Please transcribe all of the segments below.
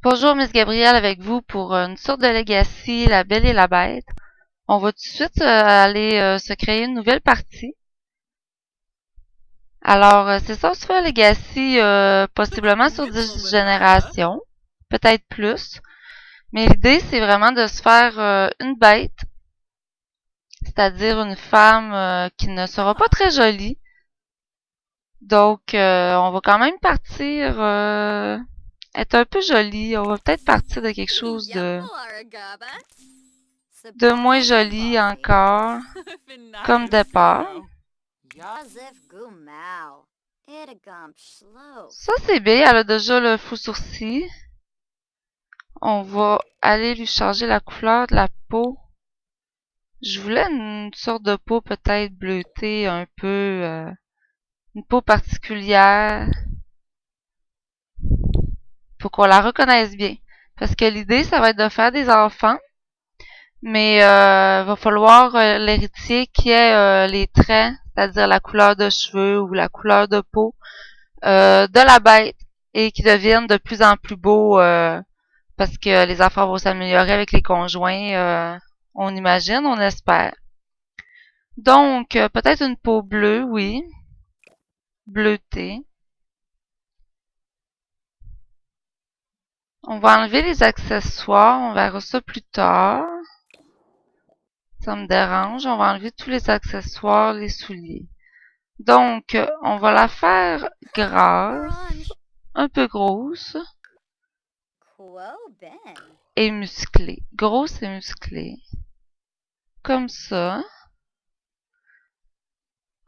Bonjour, Miss Gabrielle, avec vous pour une sorte de Legacy, La Belle et la Bête. On va tout de suite aller se créer une nouvelle partie. Alors, c'est ça, on se fait un Legacy possiblement sur 10 générations, peut-être plus. Mais l'idée, c'est vraiment de se faire une bête, c'est-à-dire une femme qui ne sera pas très jolie. Donc, on va quand même partir être un peu jolie. On va peut-être partir de quelque chose de moins joli encore comme départ. Ça, c'est bien. Elle a déjà le faux sourcil. On va aller lui changer la couleur de la peau. Je voulais une sorte de peau peut-être bleutée, un peu... une peau particulière pour qu'on la reconnaisse bien. Parce que l'idée, ça va être de faire des enfants, mais va falloir l'héritier qui ait les traits, c'est-à-dire la couleur de cheveux ou la couleur de peau de la bête et qui deviennent de plus en plus beaux parce que les enfants vont s'améliorer avec les conjoints, on imagine, on espère. Donc, peut-être une peau bleue, oui, bleutée. On va enlever les accessoires, on verra ça plus tard. Ça me dérange, on va enlever tous les accessoires, les souliers. Donc, on va la faire grasse, un peu grosse et musclée. Grosse et musclée. Comme ça.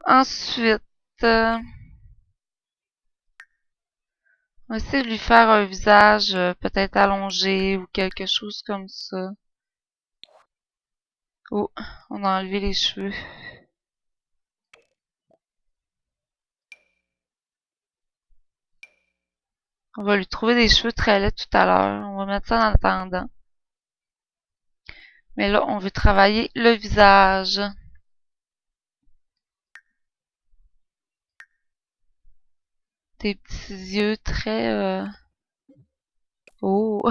Ensuite, on va essayer de lui faire un visage peut-être allongé ou quelque chose comme ça. Oh, on a enlevé les cheveux. On va lui trouver des cheveux très laids tout à l'heure. On va mettre ça en attendant. Mais là, on veut travailler le visage. Des petits yeux très... Oh!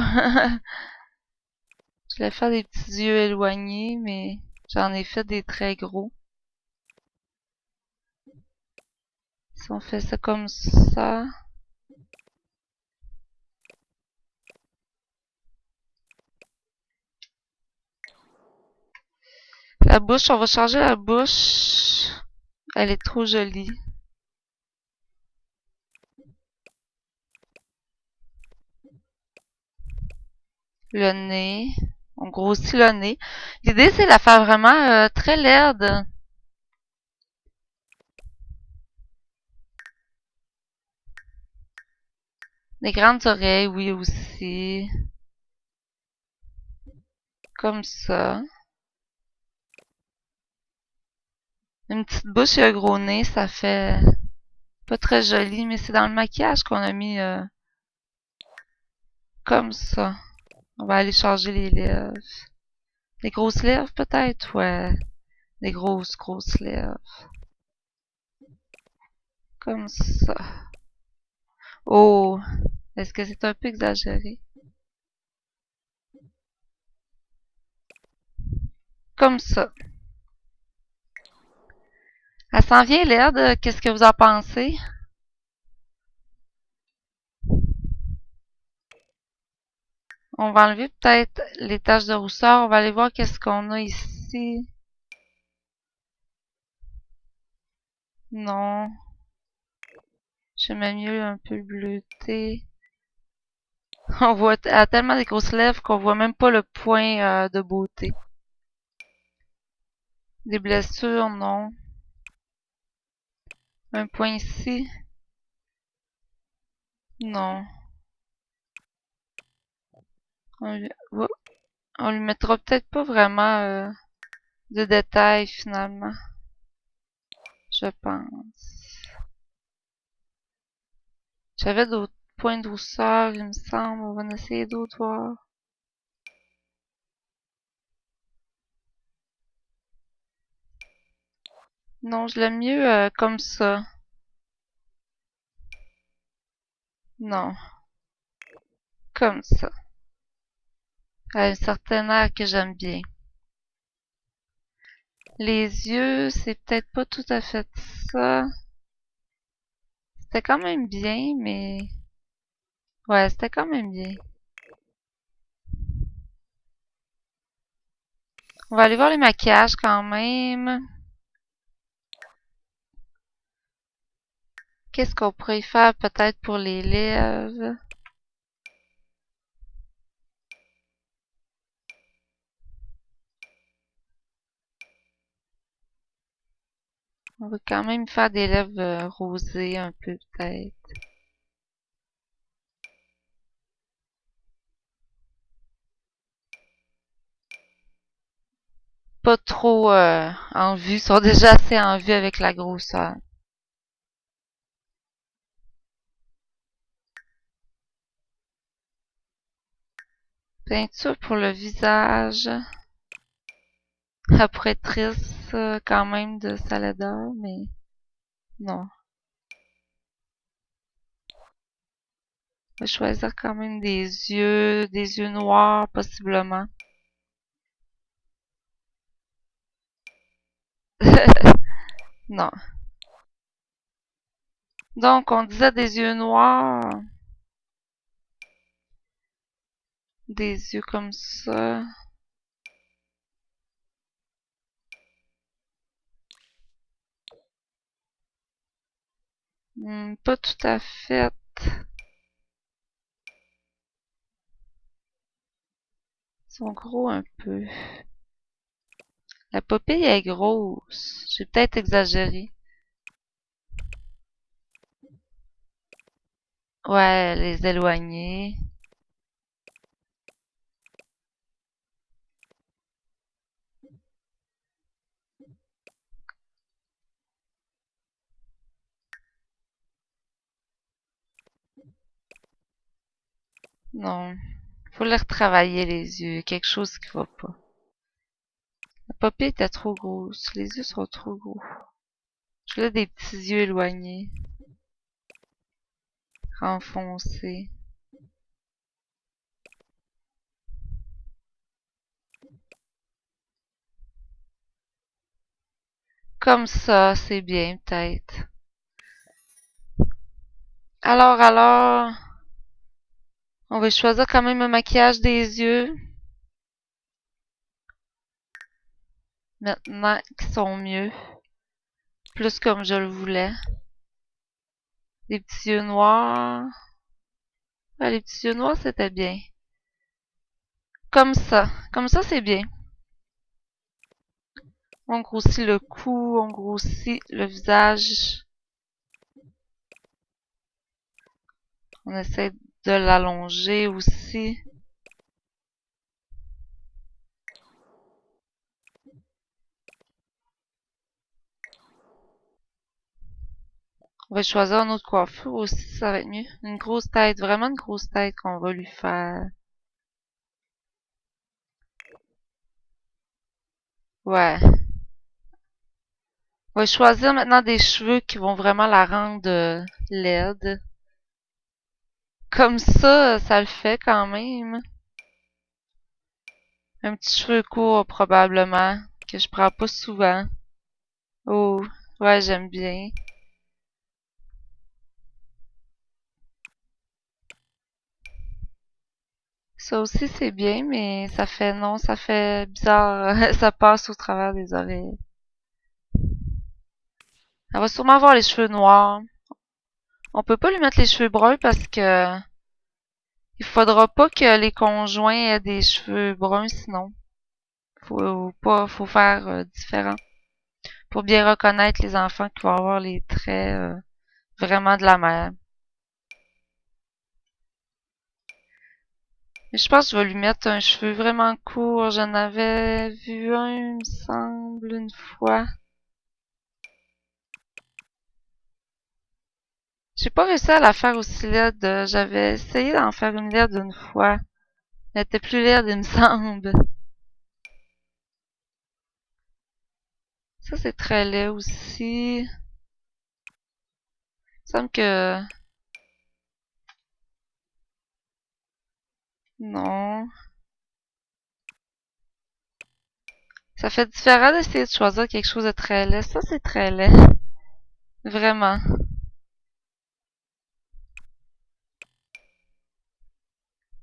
Je voulais faire des petits yeux éloignés, mais j'en ai fait des très gros. Si on fait ça comme ça... La bouche, on va changer la bouche. Elle est trop jolie. Le nez. On grossit le nez. L'idée, c'est de la faire vraiment très laide. Les grandes oreilles, oui, aussi. Comme ça. Une petite bouche et un gros nez, ça fait pas très joli, mais c'est dans le maquillage qu'on a mis comme ça. On va aller changer les lèvres. Les grosses lèvres, peut-être? Ouais. Les grosses lèvres. Comme ça. Oh! Est-ce que c'est un peu exagéré? Comme ça. Elle s'en vient laide. Qu'est-ce que vous en pensez? On va enlever peut-être les taches de rousseur. On va aller voir qu'est-ce qu'on a ici. Non. J'aimais mieux un peu le bleuté. On voit elle a tellement des grosses lèvres qu'on voit même pas le point de beauté. Des blessures, non. Un point ici. Non. Oh, on lui mettra peut-être pas vraiment de détails finalement. Je pense. J'avais d'autres points de rousseur, il me semble. On va en essayer d'autres voir. Non, je l'aime mieux comme ça. Non. Comme ça. Elle a un certain air que j'aime bien. Les yeux, c'est peut-être pas tout à fait ça. C'était quand même bien, mais... Ouais, c'était quand même bien. On va aller voir les maquillages quand même. Qu'est-ce qu'on pourrait faire peut-être pour les lèvres? On va quand même faire des lèvres rosées un peu peut-être. Pas trop en vue, sont déjà assez en vue avec la grosseur. Peinture pour le visage. Elle pourrait être triste quand même de Saladin, mais non. On va choisir quand même des yeux noirs possiblement. Non. Donc on disait des yeux noirs, des yeux comme ça. Pas tout à fait. Ils sont gros un peu. La poupée est grosse. J'ai peut-être exagéré. Ouais, les éloigner. Non. Faut les retravailler les yeux. Quelque chose qui va pas. La poupée était trop grosse. Les yeux sont trop gros. Je voulais des petits yeux éloignés. Renfoncés. Comme ça, c'est bien peut-être. Alors, on va choisir quand même un maquillage des yeux. Maintenant qu'ils sont mieux. Plus comme je le voulais. Des petits yeux noirs. Ouais, les petits yeux noirs, c'était bien. Comme ça. Comme ça, c'est bien. On grossit le cou, on grossit le visage. On essaie de l'allonger aussi. On va choisir une autre coiffure aussi, ça va être mieux. Une grosse tête, vraiment une grosse tête qu'on va lui faire. Ouais. On va choisir maintenant des cheveux qui vont vraiment la rendre laide. Comme ça le fait quand même. Un petit cheveu court probablement, que je prends pas souvent. Oh, ouais, j'aime bien. Ça aussi c'est bien, mais ça fait non, ça fait bizarre. Ça passe au travers des oreilles. Elle va sûrement avoir les cheveux noirs. On peut pas lui mettre les cheveux bruns parce que il faudra pas que les conjoints aient des cheveux bruns sinon. Faut faire différent pour bien reconnaître les enfants qui vont avoir les traits vraiment de la mère. Mais je pense que je vais lui mettre un cheveu vraiment court. J'en avais vu un, il me semble, une fois. J'ai pas réussi à la faire aussi laide. J'avais essayé d'en faire une laide une fois. Elle était plus laide, il me semble. Ça, c'est très laid aussi. Il me semble que Non. Ça fait différent d'essayer de choisir quelque chose de très laid. Ça, c'est très laid. Vraiment.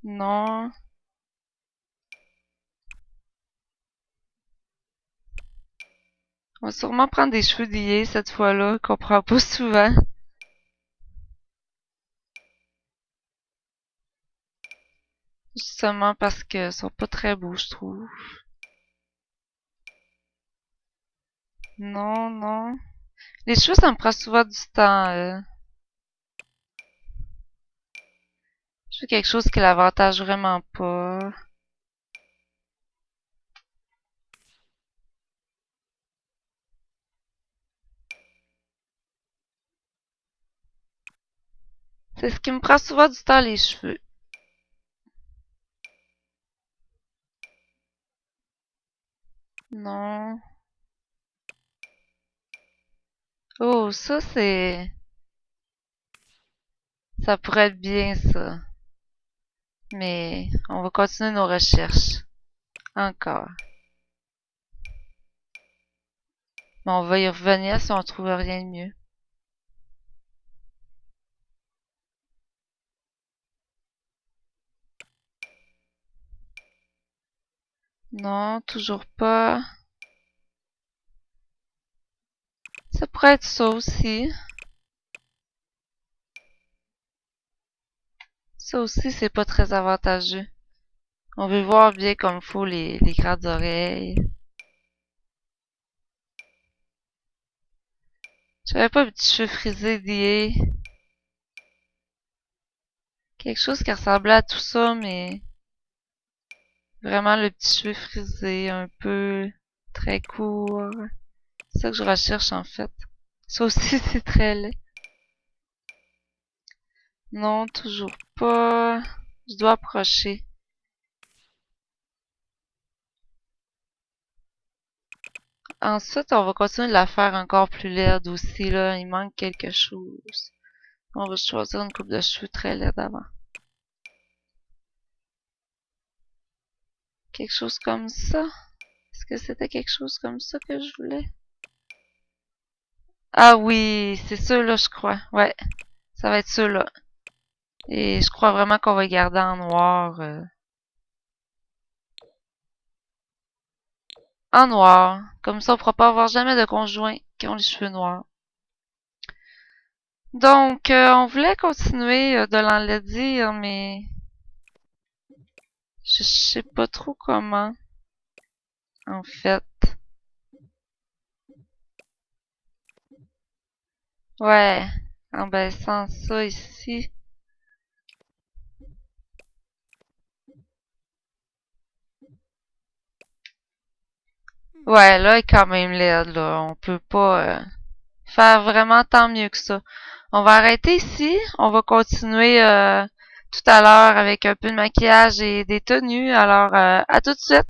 Non. On va sûrement prendre des cheveux liés cette fois-là, qu'on prend pas souvent. Justement parce que sont pas très beaux, je trouve. Non, non. Les cheveux, ça me prend souvent du temps. Je veux quelque chose qui l'avantage vraiment pas. C'est ce qui me prend souvent du temps, les cheveux. Non. Oh, ça, c'est... Ça pourrait être bien, ça. Mais on va continuer nos recherches. Encore. Mais on va y revenir si on trouve rien de mieux. Non, toujours pas. Ça pourrait être ça aussi. Ça aussi, c'est pas très avantageux. On veut voir bien comme faut les grandes oreilles. J'avais pas un petit cheveu frisé lié. Quelque chose qui ressemblait à tout ça, mais vraiment le petit cheveu frisé, un peu très court. C'est ça que je recherche en fait. Ça aussi, c'est très laid. Non, toujours pas. Je dois approcher. Ensuite, on va continuer de la faire encore plus laide aussi, là. Il manque quelque chose. On va choisir une coupe de cheveux très laide avant. Quelque chose comme ça. Est-ce que c'était quelque chose comme ça que je voulais? Ah oui, c'est ceux-là, je crois. Ouais, ça va être ceux-là. Et je crois vraiment qu'on va les garder en noir. En noir. Comme ça, on pourra pas avoir jamais de conjoint qui ont les cheveux noirs. Donc, on voulait continuer de l'enlaidir, mais je sais pas trop comment, en fait. Ouais, en baissant ça ici. Ouais, là, il est quand même laide, là. On peut pas faire vraiment tant mieux que ça. On va arrêter ici. On va continuer tout à l'heure avec un peu de maquillage et des tenues. Alors, à tout de suite.